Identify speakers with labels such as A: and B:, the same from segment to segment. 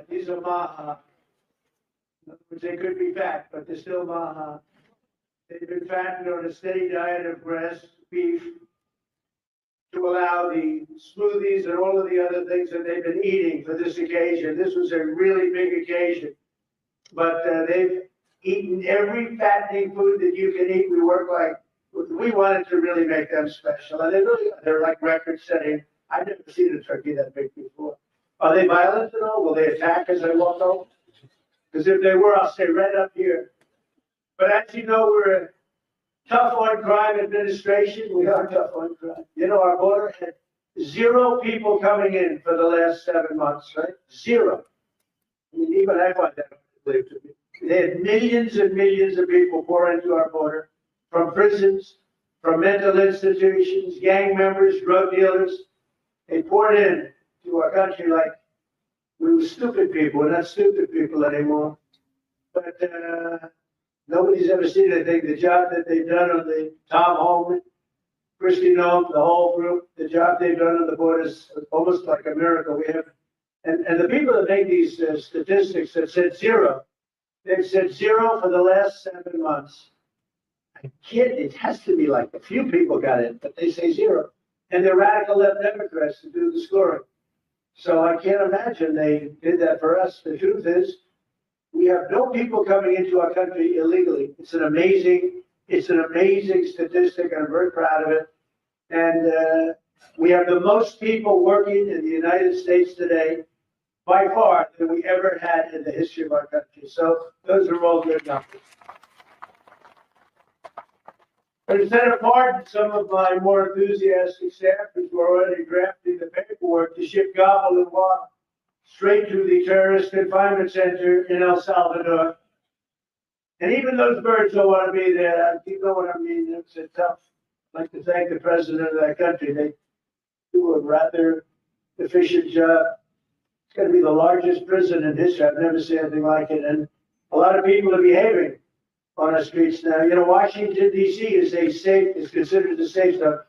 A: These are maha. In other words, they could be fat, but they're still maha. They've been fattened on a steady diet of grass, beef, to allow the smoothies and all of the other things that they've been eating for this occasion. This was a really big occasion. But they've eaten every fattening food that you can eat. We wanted to really make them special. And they're like record setting. I've never seen a turkey that big before. Are they violent at all? Will they attack as I walk over? Because if they were, I'll stay right up here. But as you know, we're a tough on crime administration. We are tough on crime. You know, our border had 0 people coming in for the last 7 months, right? 0. I mean, even I find that unbelievable to me. They had millions and millions of people pour into our border from prisons, from mental institutions, gang members, drug dealers. They poured in to our country like we were stupid people. We're not stupid people anymore. But nobody's ever seen anything. The job that they've done on the Tom Holman, Christy Nome, the whole group, the job they've done on the border is almost like a miracle. We have, and the people that make these statistics have said 0. They've said 0 for the last 7 months. I kid, it has to be like a few people got in, but they say 0. And they're radical left Democrats to do the scoring. So I can't imagine they did that for us. The truth is, we have no people coming into our country illegally. It's an amazing statistic, and I'm very proud of it. And we have the most people working in the United States today, by far, than we ever had in the history of our country. So those are all good numbers. But instead of pardon some of my more enthusiastic staffers who are already drafting the paperwork to ship Gobble and Waddle straight to the terrorist confinement center in El Salvador. And even those birds don't want to be there. You know what I mean? It's a tough. I'd like to thank the president of that country. They do a rather efficient job. It's going to be the largest prison in history. I've never seen anything like it. And a lot of people are behaving on our streets now. You know, Washington, D.C. is considered a safe zone.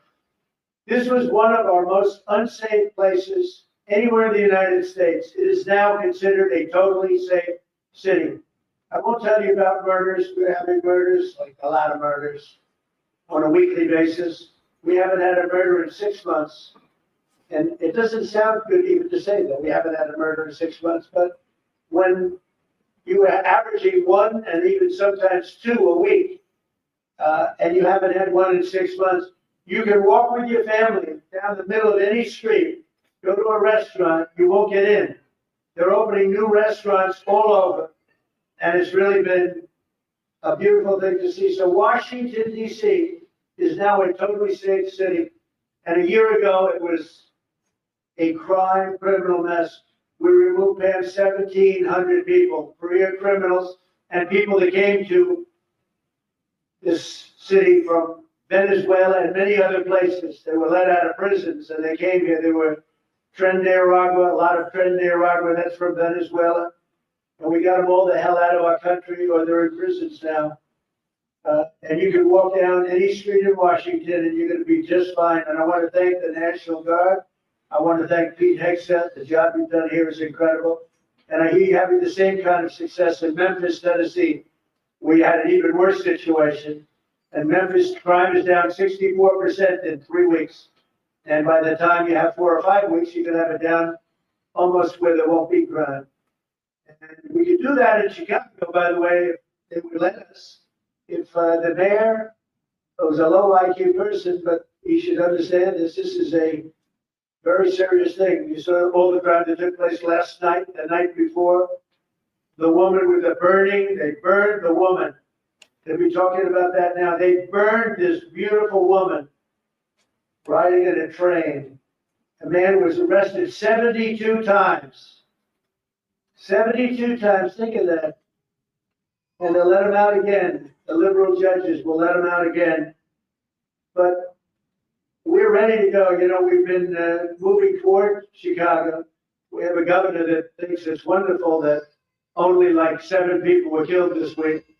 A: This was one of our most unsafe places anywhere in the United States. It is now considered a totally safe city. I won't tell you about murders. We're having murders, like a lot of murders, on a weekly basis. We haven't had a murder in 6 months. And it doesn't sound good even to say that. We haven't had a murder in 6 months. But when you are averaging 1 and even sometimes 2 a week, and you haven't had 1 in 6 months, you can walk with your family down the middle of any street, go to a restaurant, you won't get in. They're opening new restaurants all over, and it's really been a beautiful thing to see. So Washington, D.C. is now a totally safe city, and a year ago it was a crime, criminal mess. We removed past 1,700 people, career criminals, and people that came to this city from Venezuela and many other places. They were let out of prisons and they came here. They were Tren de Aragua, a lot of Tren de Aragua, that's from Venezuela. And we got them all the hell out of our country, or they're in prisons now. And you can walk down any street in Washington and you're going to be just fine. And I want to thank the National Guard. I want to thank Pete Hegseth. The job you've done here is incredible. And I hear you having the same kind of success in Memphis, Tennessee. We had an even worse situation. And Memphis crime is down 64% in 3 weeks. And by the time you have 4 or 5 weeks, you can have it down almost where there won't be crime. And we could do that in Chicago, by the way, if they would let us. If the mayor was a low IQ person, but he should understand this. This is a very serious thing. You saw all the crime that took place last night, the night before. The woman with the burning, they burned the woman. They'll be talking about that now. They burned this beautiful woman riding in a train. A man was arrested 72 times. 72 times, think of that. And they'll let him out again. The liberal judges will let him out again. But we're ready to go. You know, we've been moving toward Chicago. We have a governor that thinks it's wonderful that only like 7 people were killed this week.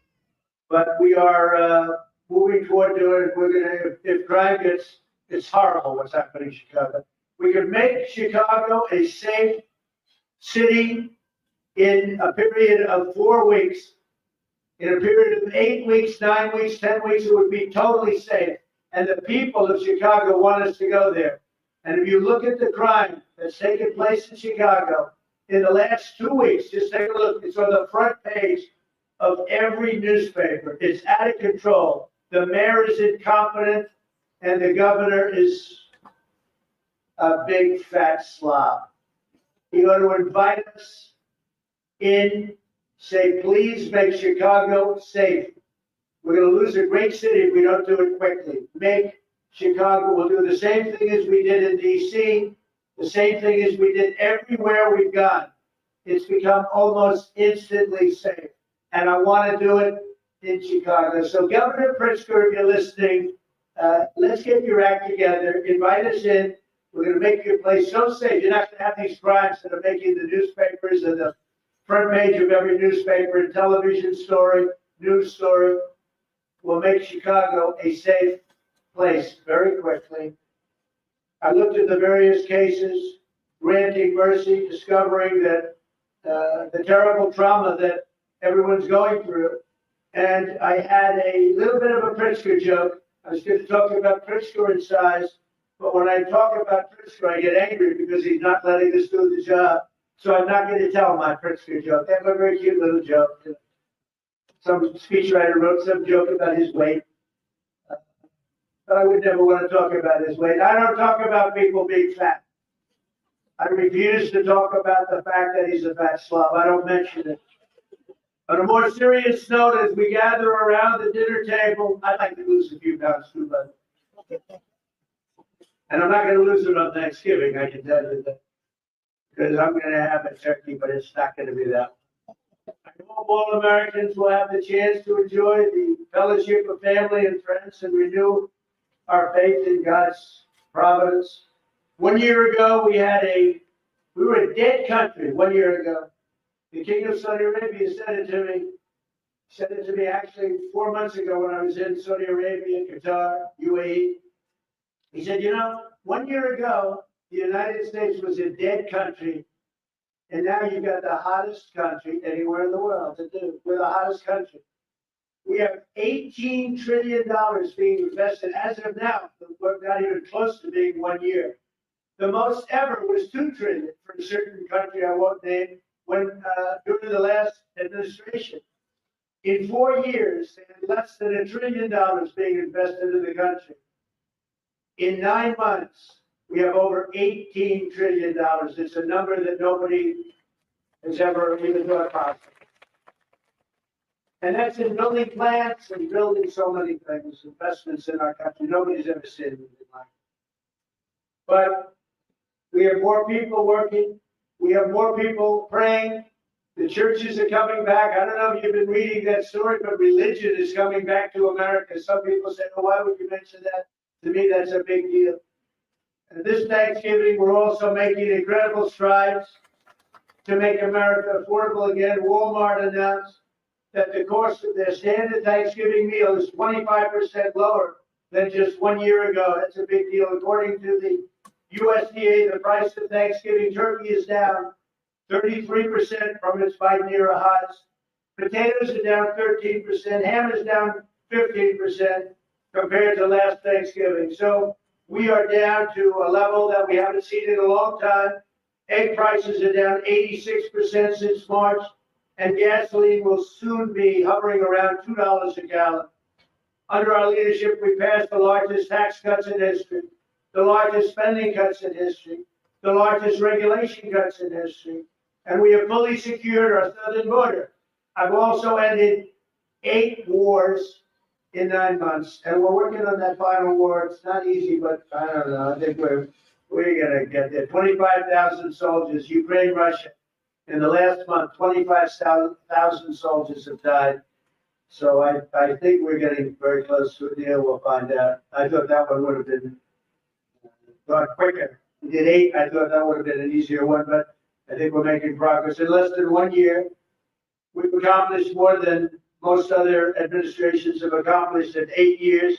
A: But we are moving toward doing it. We're gonna, if crime gets, it's horrible what's happening in Chicago. We can make Chicago a safe city in a period of 4 weeks, in a period of 8 weeks, 9 weeks, 10 weeks, it would be totally safe. And the people of Chicago want us to go there. And if you look at the crime that's taken place in Chicago in the last 2 weeks, just take a look. It's on the front page of every newspaper. It's out of control. The mayor is incompetent, and the governor is a big fat slob. He ought to invite us in, say, please make Chicago safe. We're going to lose a great city if we don't do it quickly. Make Chicago, we'll do the same thing as we did in DC, the same thing as we did everywhere we've gone. It's become almost instantly safe. And I want to do it in Chicago. So Governor Pritzker, if you're listening, let's get your act together. Invite us in. We're going to make your place so safe. You're not going to have these crimes that are making the newspapers and the front page of every newspaper and television story, news story. We'll make Chicago a safe place very quickly. I looked at the various cases, granting mercy, discovering that the terrible trauma that everyone's going through. And I had a little bit of a Pritzker joke. I was going to talk about Pritzker in size, but when I talk about Pritzker, I get angry because he's not letting us do the job. So I'm not going to tell my Pritzker joke. I have a very cute little joke. Some speechwriter wrote some joke about his weight. But I would never want to talk about his weight. I don't talk about people being fat. I refuse to talk about the fact that he's a fat slob. I don't mention it. On a more serious note, as we gather around the dinner table, I'd like to lose a few pounds too, but and I'm not going to lose it on Thanksgiving, I can tell you that, because I'm going to have a turkey, but it's not going to be that. I hope all Americans will have the chance to enjoy the fellowship of family and friends and renew our faith in God's providence. 1 year ago, we were a dead country 1 year ago. The King of Saudi Arabia said it to me actually 4 months ago when I was in Saudi Arabia, Qatar, UAE. He said, 1 year ago, the United States was a dead country, and now you've got the hottest country anywhere in the world to do. We're the hottest country. We have $18 trillion being invested as of now. We're not even close to being 1 year. The most ever was $2 trillion for a certain country I won't name during the last administration. In 4 years, they had less than $1 trillion being invested in the country. In 9 months, we have over $18 trillion. It's a number that nobody has ever even thought possible. And that's in building plants and building so many things, investments in our country. Nobody's ever seen anything like it. But we have more people working. We have more people praying. The churches are coming back. I don't know if you've been reading that story, but religion is coming back to America. Some people say, oh, why would you mention that? To me, that's a big deal. And this Thanksgiving, we're also making incredible strides to make America affordable again. Walmart announced that the cost of their standard Thanksgiving meal is 25% lower than just 1 year ago. That's a big deal. According to the USDA, the price of Thanksgiving turkey is down 33% from its Biden era highs. Potatoes are down 13%. Ham is down 15% compared to last Thanksgiving. So we are down to a level that we haven't seen in a long time. Egg prices are down 86% since March, and gasoline will soon be hovering around $2 a gallon. Under our leadership, we passed the largest tax cuts in history, the largest spending cuts in history, the largest regulation cuts in history, and we have fully secured our southern border. I've also ended 8 wars in 9 months, and we're working on that final war. It's not easy, but I don't know. I think we're going to get there. 25,000 soldiers, Ukraine, Russia. In the last month, 25,000 soldiers have died. So I think we're getting very close to a deal. We'll find out. I thought that one would have been gone quicker. We did 8. I thought that would have been an easier one, but I think we're making progress. In less than 1 year, we've accomplished more than most other administrations have accomplished in 8 years.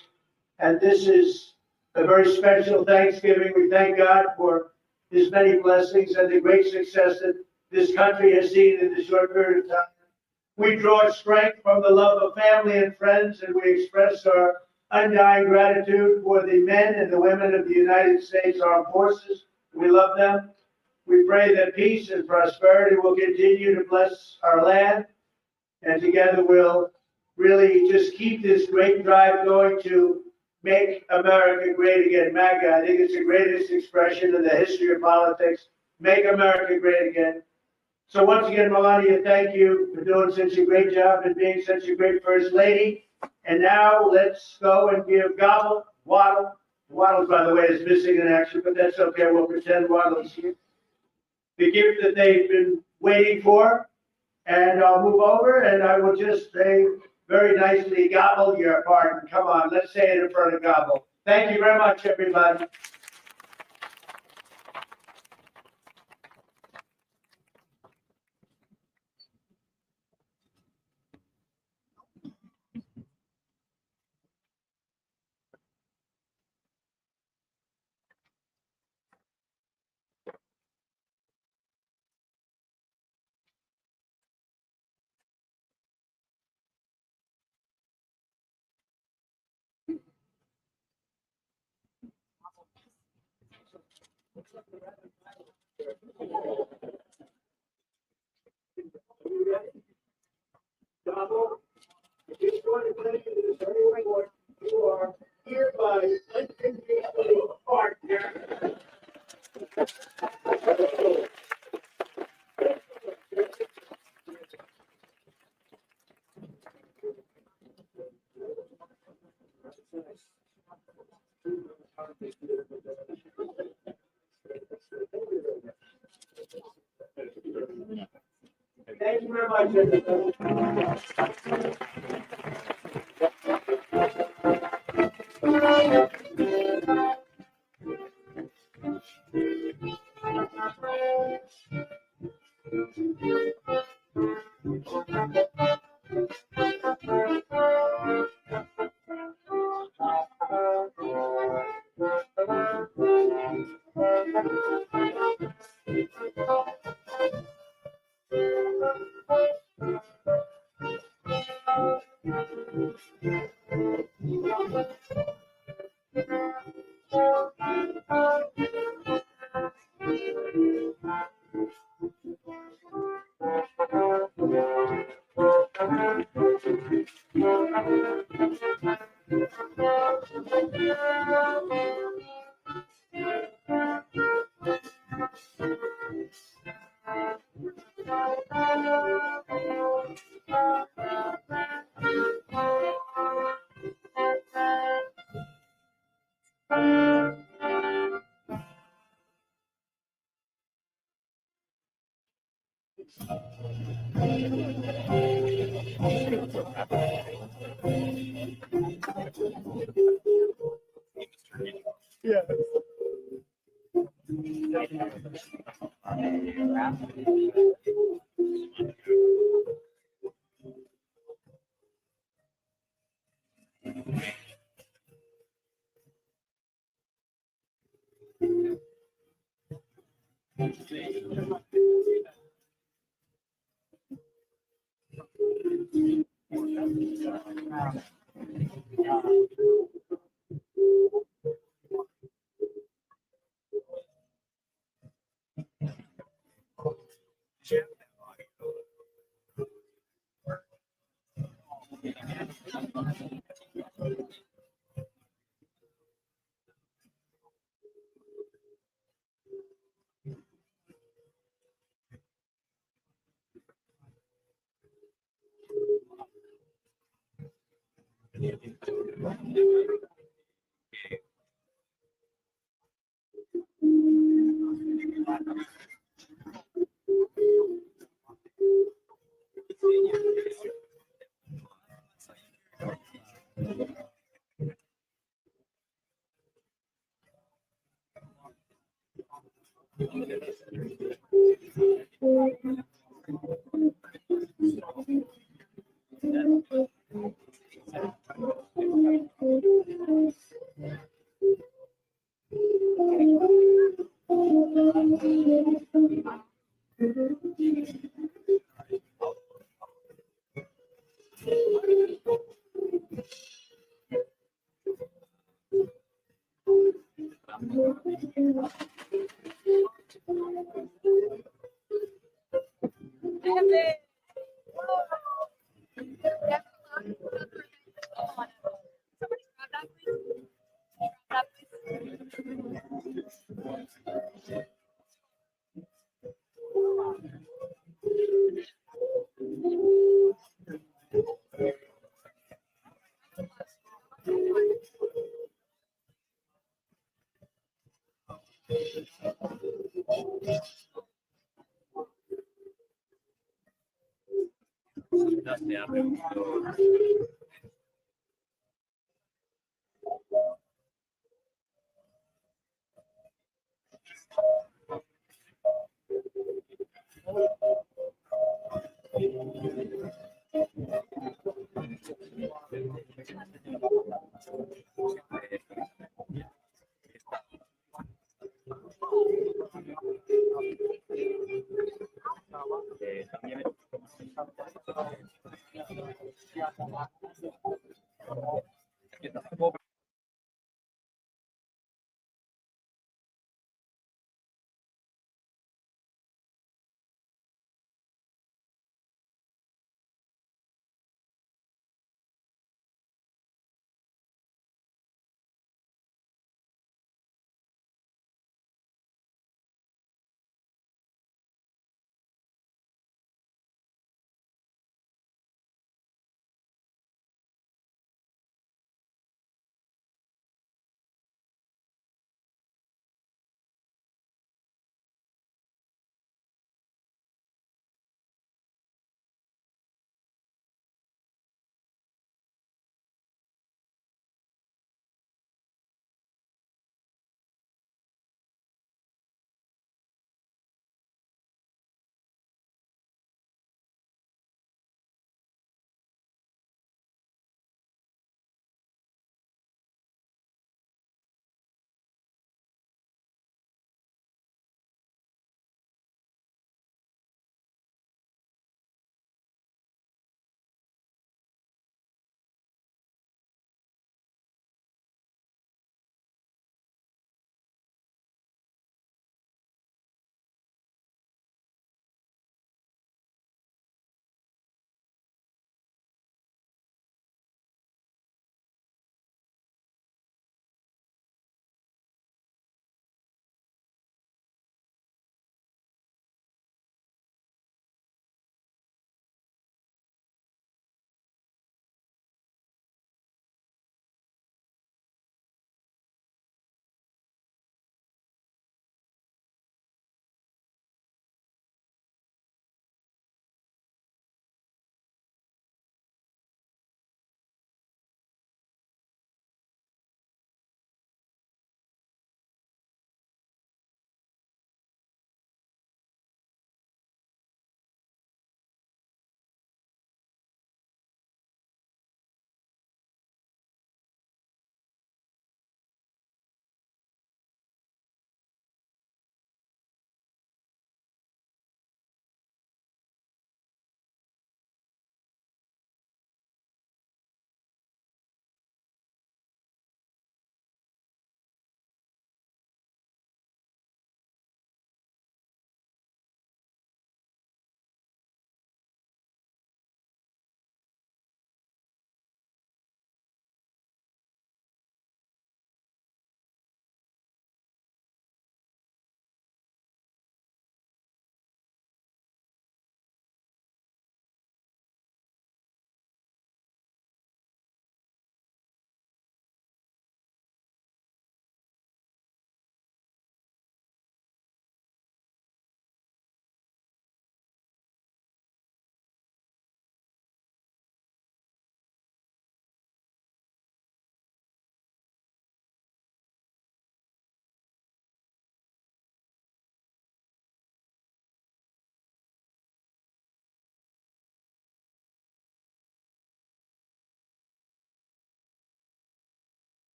A: And this is a very special Thanksgiving. We thank God for his many blessings and the great success that this country has seen in this short period of time. We draw strength from the love of family and friends, and we express our undying gratitude for the men and the women of the United States Armed Forces. We love them. We pray that peace and prosperity will continue to bless our land, and together we'll really just keep this great drive going to make America great again. MAGA, I think it's the greatest expression in the history of politics. Make America great again. So once again, Melania, thank you for doing such a great job and being such a great First Lady. And now let's go and give Gobble, Waddle. Waddle, by the way, is missing in action, but that's okay. We'll pretend Waddle's here. The gift that they've been waiting for. And I'll move over and I will just say very nicely, Gobble, your pardon. Come on, let's say it in front of Gobble. Thank you very much, everybody. Gobble, if you're going to play this very important, you are hereby unconditionally a partner. Thank you very much, everybody.
B: Yeah.